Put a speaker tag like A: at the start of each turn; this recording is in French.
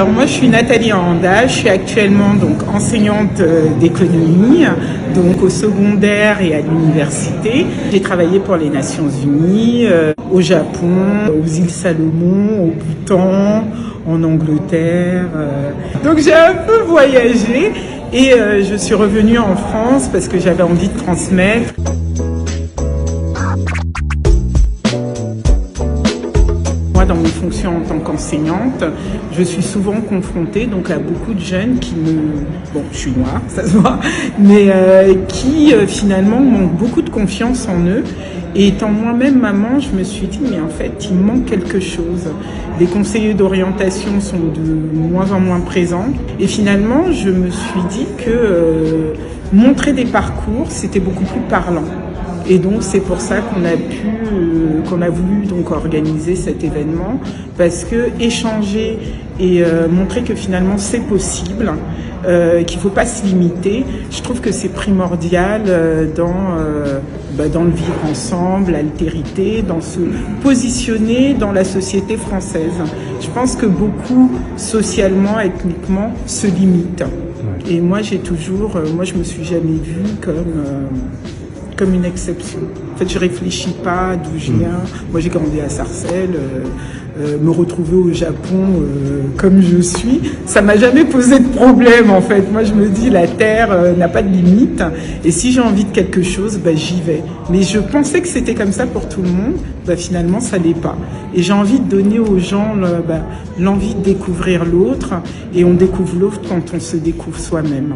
A: Alors moi je suis Nathalie Anda, je suis actuellement donc enseignante d'économie donc au secondaire et à l'université. J'ai travaillé pour les Nations Unies, au Japon, aux îles Salomon, au Bhoutan, en Angleterre. Donc j'ai un peu voyagé et je suis revenue en France parce que j'avais envie de transmettre. Dans mes fonctions en tant qu'enseignante, je suis souvent confrontée donc à beaucoup de jeunes qui bon, je suis noire, ça se voit, mais qui finalement manquent beaucoup de confiance en eux. Et étant moi-même maman, je me suis dit, mais en fait, il manque quelque chose. Les conseillers d'orientation sont de moins en moins présents. Et finalement, je me suis dit que montrer des parcours, c'était beaucoup plus parlant. Et donc c'est pour ça qu'on a voulu donc organiser cet événement, parce que échanger et montrer que finalement c'est possible, qu'il ne faut pas se limiter. Je trouve que c'est primordial dans le vivre ensemble, l'altérité, dans se positionner dans la société française. Je pense que beaucoup, socialement, ethniquement, se limitent. Et moi je me suis jamais vue comme une exception. En fait, je réfléchis pas d'où je viens. Moi, j'ai grandi à Sarcelles. Me retrouver au Japon comme je suis, ça m'a jamais posé de problème en fait. Moi, je me dis la terre n'a pas de limite et si j'ai envie de quelque chose, j'y vais. Mais je pensais que c'était comme ça pour tout le monde. Finalement, ça l'est pas. Et j'ai envie de donner aux gens l'envie de découvrir l'autre et on découvre l'autre quand on se découvre soi-même.